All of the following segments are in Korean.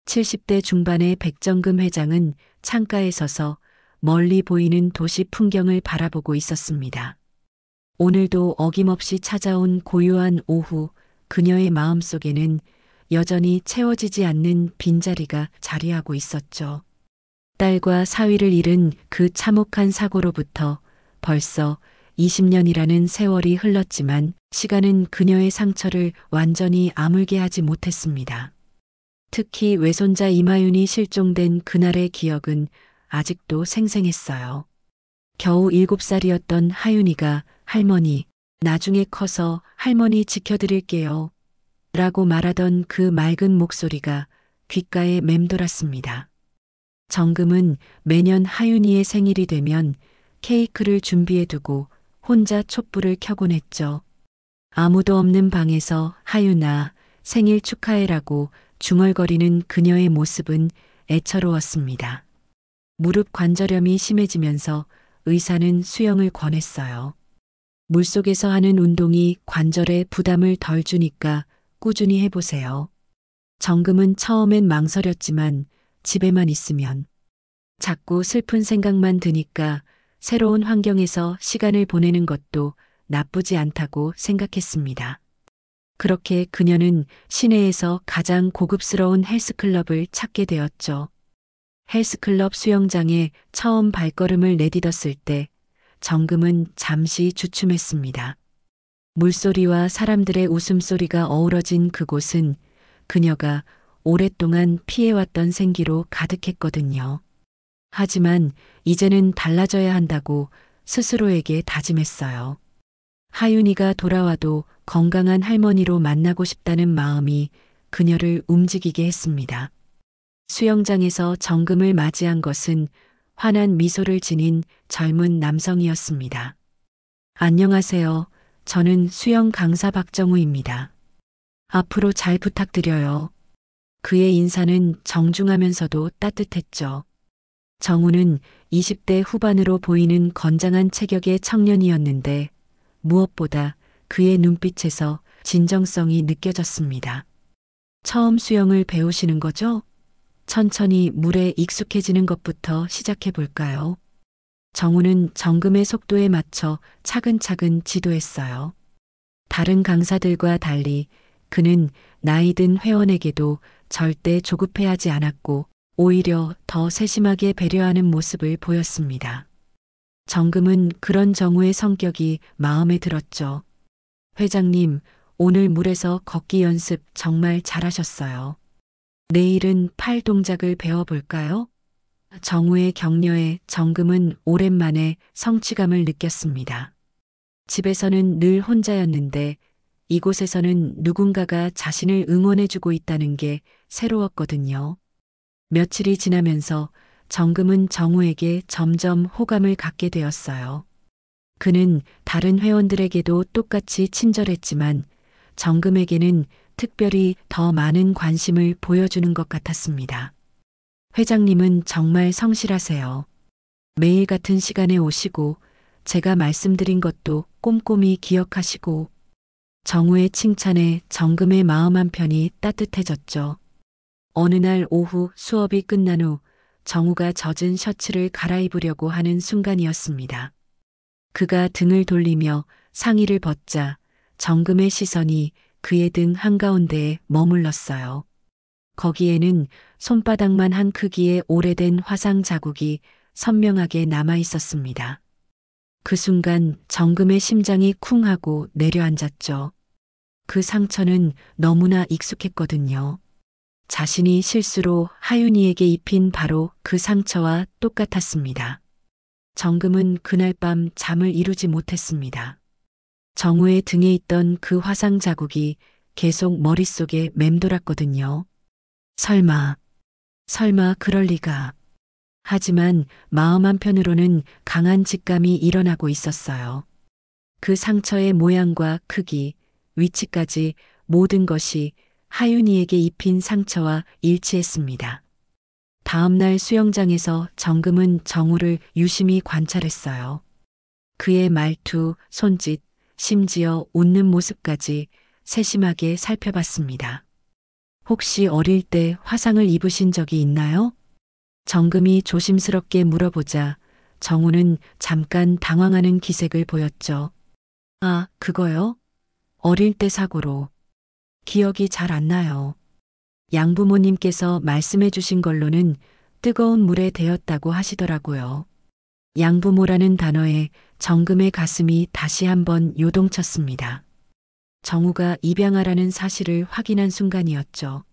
70대 중반의 백정금 회장은 창가에 서서 멀리 보이는 도시 풍경을 바라보고 있었습니다. 오늘도 어김없이 찾아온 고요한 오후, 그녀의 마음속에는 여전히 채워지지 않는 빈자리가 자리하고 있었죠. 딸과 사위를 잃은 그 참혹한 사고로부터 벌써 20년이라는 세월이 흘렀지만 시간은 그녀의 상처를 완전히 아물게 하지 못했습니다. 특히 외손자 이마윤이 실종된 그날의 기억은 아직도 생생했어요. 겨우 7살이었던 하윤이가 할머니, 나중에 커서 할머니 지켜드릴게요. 라고 말하던 그 맑은 목소리가 귓가에 맴돌았습니다. 정금은 매년 하윤이의 생일이 되면 케이크를 준비해두고 혼자 촛불을 켜곤 했죠. 아무도 없는 방에서 하윤아, 생일 축하해라고 중얼거리는 그녀의 모습은 애처로웠습니다. 무릎 관절염이 심해지면서 의사는 수영을 권했어요. 물속에서 하는 운동이 관절에 부담을 덜 주니까 꾸준히 해보세요. 정금은 처음엔 망설였지만 집에만 있으면 자꾸 슬픈 생각만 드니까 새로운 환경에서 시간을 보내는 것도 나쁘지 않다고 생각했습니다. 그렇게 그녀는 시내에서 가장 고급스러운 헬스클럽을 찾게 되었죠. 헬스클럽 수영장에 처음 발걸음을 내딛었을 때 정금은 잠시 주춤했습니다. 물소리와 사람들의 웃음소리가 어우러진 그곳은 그녀가 오랫동안 피해왔던 생기로 가득했거든요. 하지만 이제는 달라져야 한다고 스스로에게 다짐했어요. 하윤이가 돌아와도 건강한 할머니로 만나고 싶다는 마음이 그녀를 움직이게 했습니다. 수영장에서 정금을 맞이한 것은 환한 미소를 지닌 젊은 남성이었습니다. 안녕하세요. 저는 수영 강사 박정우입니다. 앞으로 잘 부탁드려요. 그의 인사는 정중하면서도 따뜻했죠. 정우는 20대 후반으로 보이는 건장한 체격의 청년이었는데 무엇보다 그의 눈빛에서 진정성이 느껴졌습니다. 처음 수영을 배우시는 거죠? 천천히 물에 익숙해지는 것부터 시작해 볼까요? 정우는 정금의 속도에 맞춰 차근차근 지도했어요. 다른 강사들과 달리 그는 나이 든 회원에게도 절대 조급해하지 않았고 오히려 더 세심하게 배려하는 모습을 보였습니다. 정금은 그런 정우의 성격이 마음에 들었죠. 회장님, 오늘 물에서 걷기 연습 정말 잘하셨어요. 내일은 팔 동작을 배워볼까요? 정우의 격려에 정금은 오랜만에 성취감을 느꼈습니다. 집에서는 늘 혼자였는데 이곳에서는 누군가가 자신을 응원해주고 있다는 게 새로웠거든요. 며칠이 지나면서 정금은 정우에게 점점 호감을 갖게 되었어요. 그는 다른 회원들에게도 똑같이 친절했지만 정금에게는 특별히 더 많은 관심을 보여주는 것 같았습니다. 회장님은 정말 성실하세요. 매일 같은 시간에 오시고 제가 말씀드린 것도 꼼꼼히 기억하시고 정우의 칭찬에 정금의 마음 한편이 따뜻해졌죠. 어느 날 오후 수업이 끝난 후 정우가 젖은 셔츠를 갈아입으려고 하는 순간이었습니다. 그가 등을 돌리며 상의를 벗자 정금의 시선이 그의 등 한가운데에 머물렀어요. 거기에는 손바닥만 한 크기의 오래된 화상 자국이 선명하게 남아 있었습니다. 그 순간 정금의 심장이 쿵 하고 내려앉았죠. 그 상처는 너무나 익숙했거든요. 자신이 실수로 하윤이에게 입힌 바로 그 상처와 똑같았습니다. 정금은 그날 밤 잠을 이루지 못했습니다. 정우의 등에 있던 그 화상 자국이 계속 머릿속에 맴돌았거든요. 설마 그럴 리가. 하지만 마음 한편으로는 강한 직감이 일어나고 있었어요. 그 상처의 모양과 크기, 위치까지 모든 것이 하윤이에게 입힌 상처와 일치했습니다. 다음 날 수영장에서 정금은 정우를 유심히 관찰했어요. 그의 말투, 손짓, 심지어 웃는 모습까지 세심하게 살펴봤습니다. 혹시 어릴 때 화상을 입으신 적이 있나요? 정금이 조심스럽게 물어보자 정우는 잠깐 당황하는 기색을 보였죠. 아, 그거요? 어릴 때 사고로. 기억이 잘 안 나요. 양부모님께서 말씀해 주신 걸로는 뜨거운 물에 데였다고 하시더라고요. 양부모라는 단어에 정금의 가슴이 다시 한번 요동쳤습니다. 정우가 입양하라는 사실을 확인한 순간이었죠.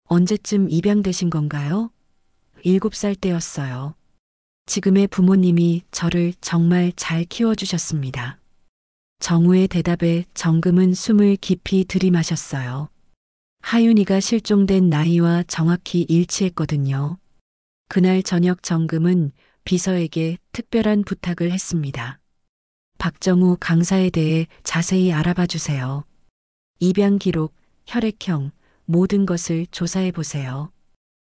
언제쯤 입양되신 건가요? 7살 때였어요. 지금의 부모님이 저를 정말 잘 키워주셨습니다. 정우의 대답에 정금은 숨을 깊이 들이마셨어요. 하윤이가 실종된 나이와 정확히 일치했거든요. 그날 저녁 정금은 비서에게 특별한 부탁을 했습니다. 박정우 강사에 대해 자세히 알아봐 주세요. 입양 기록, 혈액형, 모든 것을 조사해 보세요.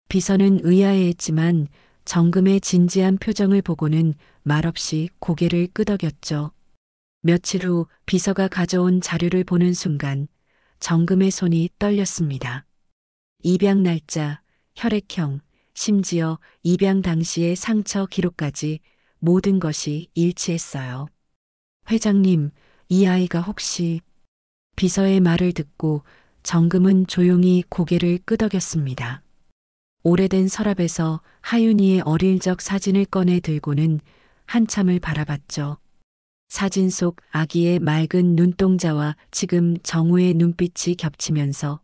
비서는 의아해했지만 정금의 진지한 표정을 보고는 말없이 고개를 끄덕였죠. 며칠 후 비서가 가져온 자료를 보는 순간 정금의 손이 떨렸습니다. 입양 날짜, 혈액형, 심지어 입양 당시의 상처 기록까지 모든 것이 일치했어요. 회장님, 이 아이가 혹시... 비서의 말을 듣고 정금은 조용히 고개를 끄덕였습니다. 오래된 서랍에서 하윤이의 어릴 적 사진을 꺼내 들고는 한참을 바라봤죠. 사진 속 아기의 맑은 눈동자와 지금 정우의 눈빛이 겹치면서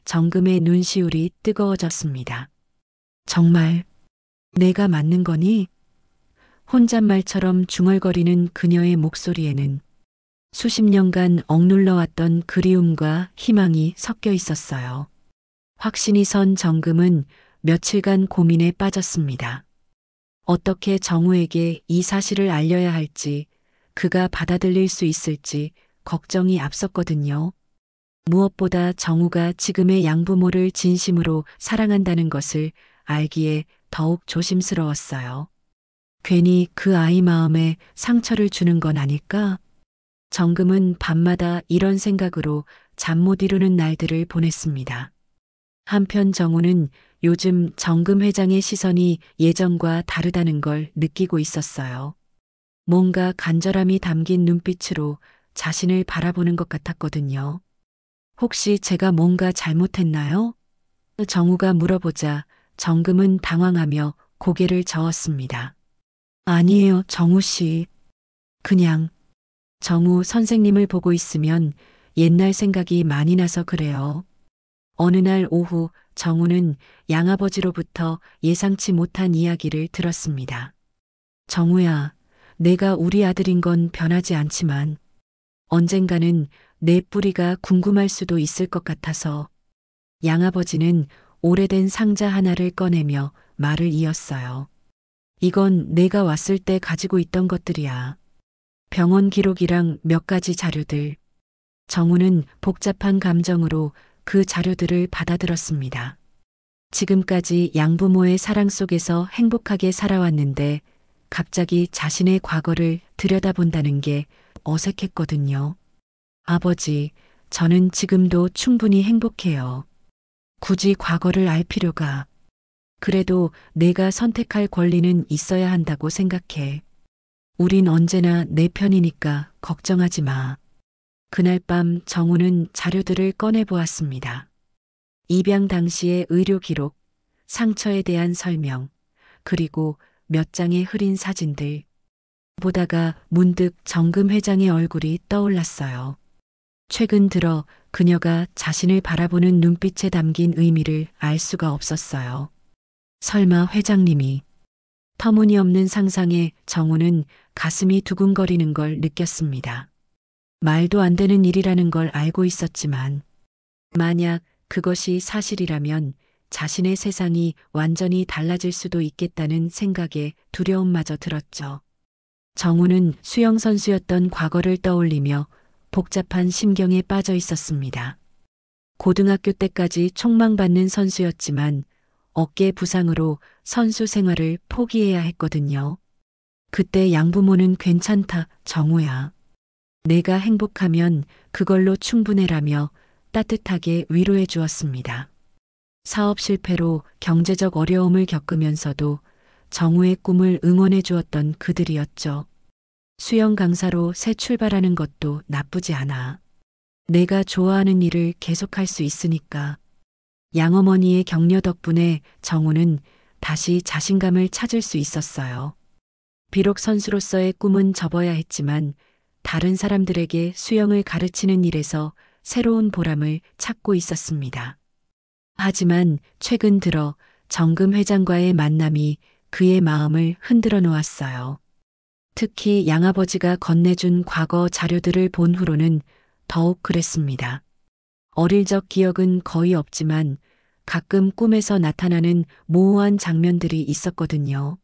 정금의 눈시울이 뜨거워졌습니다. 정말 내가 맞는 거니? 혼잣말처럼 중얼거리는 그녀의 목소리에는 수십 년간 억눌러왔던 그리움과 희망이 섞여 있었어요. 확신이 선 정금은 며칠간 고민에 빠졌습니다. 어떻게 정우에게 이 사실을 알려야 할지, 그가 받아들일 수 있을지 걱정이 앞섰거든요. 무엇보다 정우가 지금의 양부모를 진심으로 사랑한다는 것을 알기에 더욱 조심스러웠어요. 괜히 그 아이 마음에 상처를 주는 건 아닐까? 정금은 밤마다 이런 생각으로 잠 못 이루는 날들을 보냈습니다. 한편 정우는 요즘 정금 회장의 시선이 예전과 다르다는 걸 느끼고 있었어요. 뭔가 간절함이 담긴 눈빛으로 자신을 바라보는 것 같았거든요. 혹시 제가 뭔가 잘못했나요? 정우가 물어보자 정금은 당황하며 고개를 저었습니다. 아니에요, 정우 씨. 그냥 정우 선생님을 보고 있으면 옛날 생각이 많이 나서 그래요. 어느 날 오후 정우는 양아버지로부터 예상치 못한 이야기를 들었습니다. 정우야, 내가 우리 아들인 건 변하지 않지만 언젠가는 내 뿌리가 궁금할 수도 있을 것 같아서. 양아버지는 오래된 상자 하나를 꺼내며 말을 이었어요. 이건 내가 왔을 때 가지고 있던 것들이야. 병원 기록이랑 몇 가지 자료들. 정우는 복잡한 감정으로 그 자료들을 받아들었습니다. 지금까지 양부모의 사랑 속에서 행복하게 살아왔는데 갑자기 자신의 과거를 들여다본다는 게 어색했거든요. 아버지, 저는 지금도 충분히 행복해요. 굳이 과거를 알 필요가. 그래도 내가 선택할 권리는 있어야 한다고 생각해. 우린 언제나 내 편이니까 걱정하지 마. 그날 밤 정우는 자료들을 꺼내보았습니다. 입양 당시의 의료 기록, 상처에 대한 설명, 그리고 몇 장의 흐린 사진들. 보다가 문득 정금 회장의 얼굴이 떠올랐어요. 최근 들어 그녀가 자신을 바라보는 눈빛에 담긴 의미를 알 수가 없었어요. 설마 회장님이. 터무니없는 상상에 정우는 가슴이 두근거리는 걸 느꼈습니다. 말도 안 되는 일이라는 걸 알고 있었지만 만약 그것이 사실이라면 자신의 세상이 완전히 달라질 수도 있겠다는 생각에 두려움마저 들었죠. 정우는 수영 선수였던 과거를 떠올리며 복잡한 심경에 빠져 있었습니다. 고등학교 때까지 촉망받는 선수였지만 어깨 부상으로 선수 생활을 포기해야 했거든요. 그때 양부모는 괜찮다, 정우야. 내가 행복하면 그걸로 충분해라며 따뜻하게 위로해 주었습니다. 사업 실패로 경제적 어려움을 겪으면서도 정우의 꿈을 응원해 주었던 그들이었죠. 수영 강사로 새 출발하는 것도 나쁘지 않아. 내가 좋아하는 일을 계속할 수 있으니까. 양어머니의 격려 덕분에 정우는 다시 자신감을 찾을 수 있었어요. 비록 선수로서의 꿈은 접어야 했지만 다른 사람들에게 수영을 가르치는 일에서 새로운 보람을 찾고 있었습니다. 하지만 최근 들어 정금 회장과의 만남이 그의 마음을 흔들어 놓았어요. 특히 양아버지가 건네준 과거 자료들을 본 후로는 더욱 그랬습니다. 어릴 적 기억은 거의 없지만 가끔 꿈에서 나타나는 모호한 장면들이 있었거든요.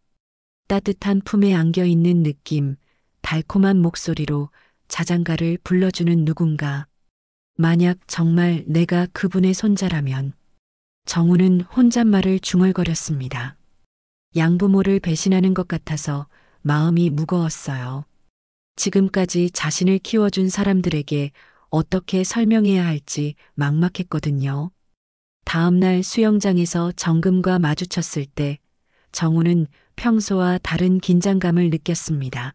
따뜻한 품에 안겨 있는 느낌, 달콤한 목소리로 자장가를 불러주는 누군가. 만약 정말 내가 그분의 손자라면. 정우는 혼잣말을 중얼거렸습니다. 양부모를 배신하는 것 같아서 마음이 무거웠어요. 지금까지 자신을 키워준 사람들에게 어떻게 설명해야 할지 막막했거든요. 다음 날 수영장에서 정금과 마주쳤을 때 정우는 평소와 다른 긴장감을 느꼈습니다.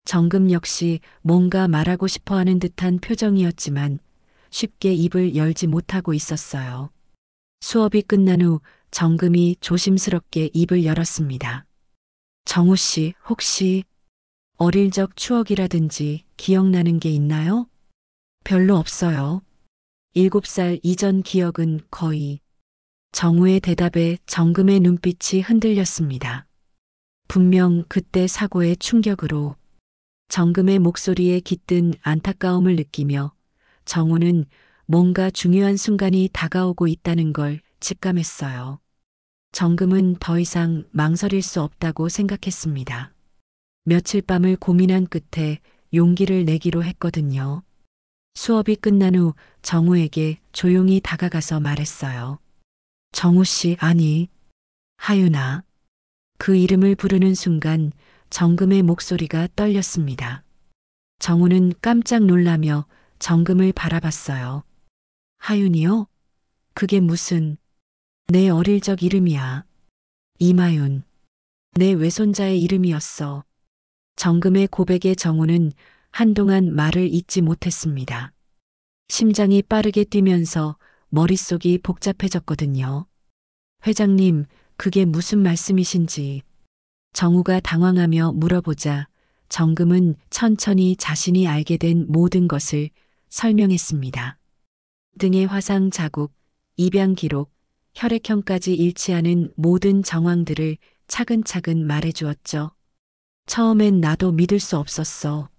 정금 역시 뭔가 말하고 싶어 하는 듯한 표정이었지만 쉽게 입을 열지 못하고 있었어요. 수업이 끝난 후 정금이 조심스럽게 입을 열었습니다. 정우 씨, 혹시 어릴 적 추억이라든지 기억나는 게 있나요? 별로 없어요. 7살 이전 기억은 거의. 정우의 대답에 정금의 눈빛이 흔들렸습니다. 분명 그때 사고의 충격으로. 정금의 목소리에 깃든 안타까움을 느끼며 정우는 뭔가 중요한 순간이 다가오고 있다는 걸 직감했어요. 정금은 더 이상 망설일 수 없다고 생각했습니다. 며칠 밤을 고민한 끝에 용기를 내기로 했거든요. 수업이 끝난 후 정우에게 조용히 다가가서 말했어요. 정우 씨, 아니, 하윤아. 그 이름을 부르는 순간 정금의 목소리가 떨렸습니다. 정우는 깜짝 놀라며 정금을 바라봤어요. 하윤이요? 그게 무슨, 내 어릴 적 이름이야. 이마윤. 내 외손자의 이름이었어. 정금의 고백에 정우는 한동안 말을 잇지 못했습니다. 심장이 빠르게 뛰면서 머릿속이 복잡해졌거든요. 회장님, 그게 무슨 말씀이신지. 정우가 당황하며 물어보자 정금은 천천히 자신이 알게 된 모든 것을 설명했습니다. 등의 화상 자국, 입양 기록, 혈액형까지 일치하는 모든 정황들을 차근차근 말해주었죠. 처음엔 나도 믿을 수 없었어.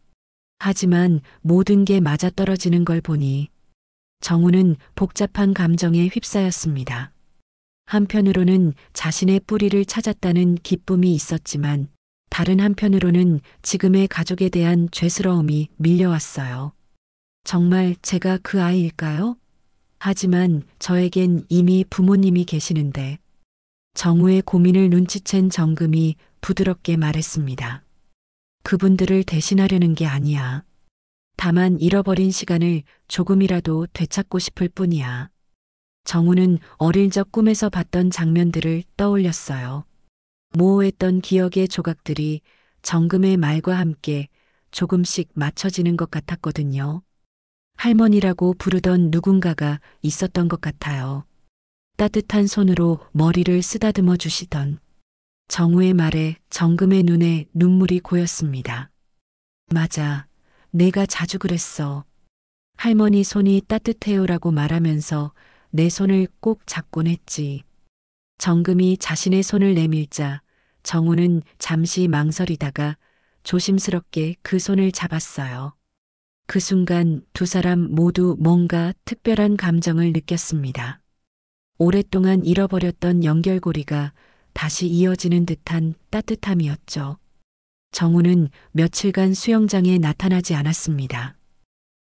하지만 모든 게 맞아떨어지는 걸 보니 정우는 복잡한 감정에 휩싸였습니다. 한편으로는 자신의 뿌리를 찾았다는 기쁨이 있었지만 다른 한편으로는 지금의 가족에 대한 죄스러움이 밀려왔어요. 정말 제가 그 아이일까요? 하지만 저에겐 이미 부모님이 계시는데. 정우의 고민을 눈치챈 정금이 부드럽게 말했습니다. 그분들을 대신하려는 게 아니야. 다만 잃어버린 시간을 조금이라도 되찾고 싶을 뿐이야. 정우는 어릴 적 꿈에서 봤던 장면들을 떠올렸어요. 모호했던 기억의 조각들이 정금의 말과 함께 조금씩 맞춰지는 것 같았거든요. 할머니라고 부르던 누군가가 있었던 것 같아요. 따뜻한 손으로 머리를 쓰다듬어 주시던. 정우의 말에 정금의 눈에 눈물이 고였습니다. 맞아. 내가 자주 그랬어. 할머니 손이 따뜻해요라고 말하면서 내 손을 꼭 잡곤 했지. 정금이 자신의 손을 내밀자 정우는 잠시 망설이다가 조심스럽게 그 손을 잡았어요. 그 순간 두 사람 모두 뭔가 특별한 감정을 느꼈습니다. 오랫동안 잃어버렸던 연결고리가 다시 이어지는 듯한 따뜻함이었죠. 정우는 며칠간 수영장에 나타나지 않았습니다.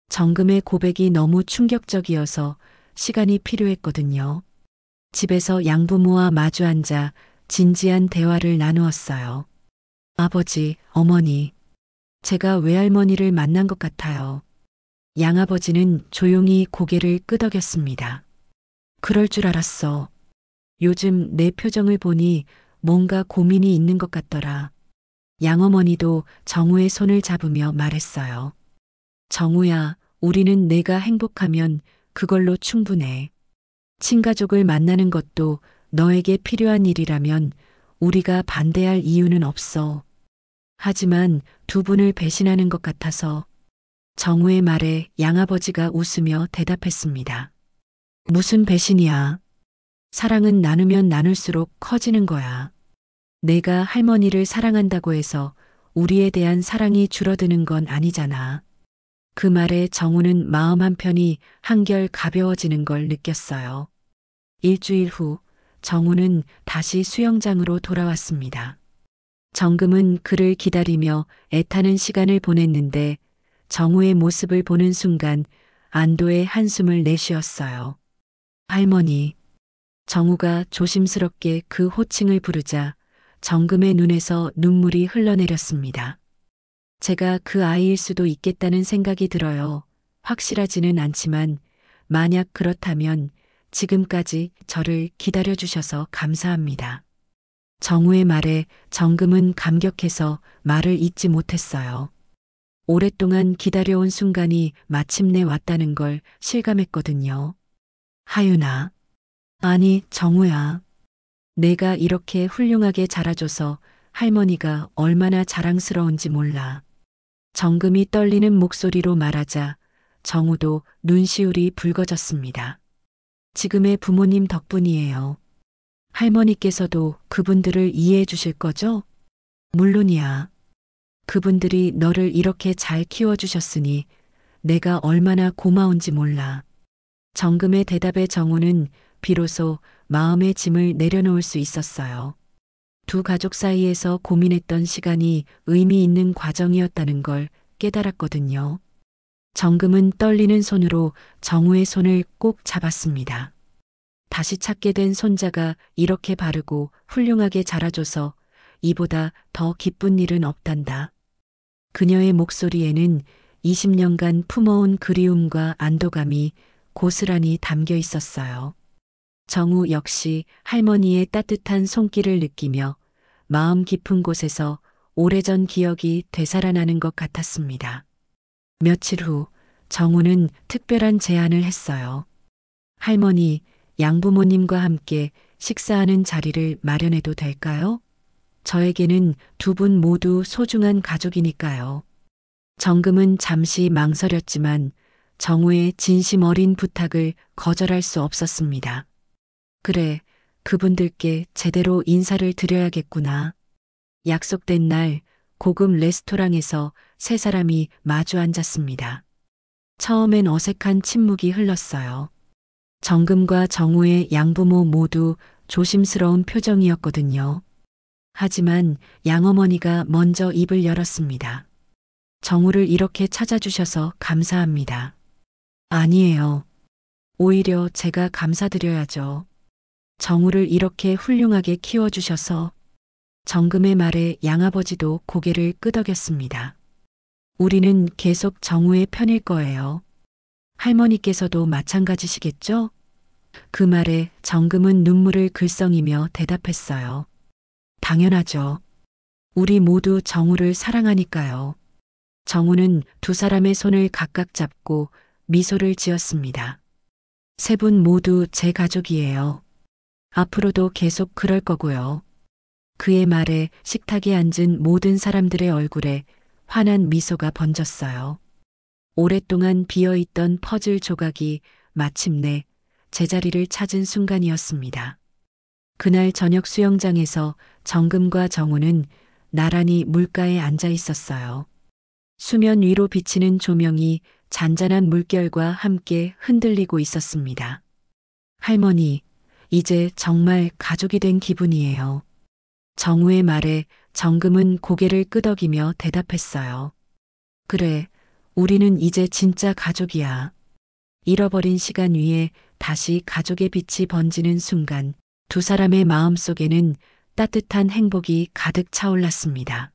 정금의 고백이 너무 충격적이어서 시간이 필요했거든요. 집에서 양부모와 마주 앉아 진지한 대화를 나누었어요. 아버지, 어머니, 제가 외할머니를 만난 것 같아요. 양아버지는 조용히 고개를 끄덕였습니다. 그럴 줄 알았어. 요즘 내 표정을 보니 뭔가 고민이 있는 것 같더라. 양어머니도 정우의 손을 잡으며 말했어요. 정우야, 우리는 내가 행복하면 그걸로 충분해. 친가족을 만나는 것도 너에게 필요한 일이라면 우리가 반대할 이유는 없어. 하지만 두 분을 배신하는 것 같아서. 정우의 말에 양아버지가 웃으며 대답했습니다. 무슨 배신이야? 사랑은 나누면 나눌수록 커지는 거야. 내가 할머니를 사랑한다고 해서 우리에 대한 사랑이 줄어드는 건 아니잖아. 그 말에 정우는 마음 한편이 한결 가벼워지는 걸 느꼈어요. 일주일 후 정우는 다시 수영장으로 돌아왔습니다. 정금은 그를 기다리며 애타는 시간을 보냈는데 정우의 모습을 보는 순간 안도의 한숨을 내쉬었어요. 할머니. 정우가 조심스럽게 그 호칭을 부르자 정금의 눈에서 눈물이 흘러내렸습니다. 제가 그 아이일 수도 있겠다는 생각이 들어요. 확실하지는 않지만 만약 그렇다면 지금까지 저를 기다려주셔서 감사합니다. 정우의 말에 정금은 감격해서 말을 잇지 못했어요. 오랫동안 기다려온 순간이 마침내 왔다는 걸 실감했거든요. 하윤아. 아니, 정우야. 내가 이렇게 훌륭하게 자라줘서 할머니가 얼마나 자랑스러운지 몰라. 정금이 떨리는 목소리로 말하자 정우도 눈시울이 붉어졌습니다. 지금의 부모님 덕분이에요. 할머니께서도 그분들을 이해해 주실 거죠? 물론이야. 그분들이 너를 이렇게 잘 키워주셨으니 내가 얼마나 고마운지 몰라. 정금의 대답에 정우는 비로소 마음의 짐을 내려놓을 수 있었어요. 두 가족 사이에서 고민했던 시간이 의미 있는 과정이었다는 걸 깨달았거든요. 정금은 떨리는 손으로 정우의 손을 꼭 잡았습니다. 다시 찾게 된 손자가 이렇게 바르고 훌륭하게 자라줘서 이보다 더 기쁜 일은 없단다. 그녀의 목소리에는 20년간 품어온 그리움과 안도감이 고스란히 담겨 있었어요. 정우 역시 할머니의 따뜻한 손길을 느끼며 마음 깊은 곳에서 오래전 기억이 되살아나는 것 같았습니다. 며칠 후 정우는 특별한 제안을 했어요. 할머니, 양부모님과 함께 식사하는 자리를 마련해도 될까요? 저에게는 두 분 모두 소중한 가족이니까요. 정금은 잠시 망설였지만 정우의 진심 어린 부탁을 거절할 수 없었습니다. 그래, 그분들께 제대로 인사를 드려야겠구나. 약속된 날 고급 레스토랑에서 세 사람이 마주 앉았습니다. 처음엔 어색한 침묵이 흘렀어요. 정금과 정우의 양부모 모두 조심스러운 표정이었거든요. 하지만 양어머니가 먼저 입을 열었습니다. 정우를 이렇게 찾아주셔서 감사합니다. 아니에요. 오히려 제가 감사드려야죠. 정우를 이렇게 훌륭하게 키워주셔서. 정금의 말에 양아버지도 고개를 끄덕였습니다. 우리는 계속 정우의 편일 거예요. 할머니께서도 마찬가지시겠죠? 그 말에 정금은 눈물을 글썽이며 대답했어요. 당연하죠. 우리 모두 정우를 사랑하니까요. 정우는 두 사람의 손을 각각 잡고 미소를 지었습니다. 세 분 모두 제 가족이에요. 앞으로도 계속 그럴 거고요. 그의 말에 식탁에 앉은 모든 사람들의 얼굴에 환한 미소가 번졌어요. 오랫동안 비어있던 퍼즐 조각이 마침내 제자리를 찾은 순간이었습니다. 그날 저녁 수영장에서 정금과 정우는 나란히 물가에 앉아 있었어요. 수면 위로 비치는 조명이 잔잔한 물결과 함께 흔들리고 있었습니다. 할머니, 이제 정말 가족이 된 기분이에요. 정우의 말에 정금은 고개를 끄덕이며 대답했어요. 그래, 우리는 이제 진짜 가족이야. 잃어버린 시간 위에 다시 가족의 빛이 번지는 순간 두 사람의 마음 속에는 따뜻한 행복이 가득 차올랐습니다.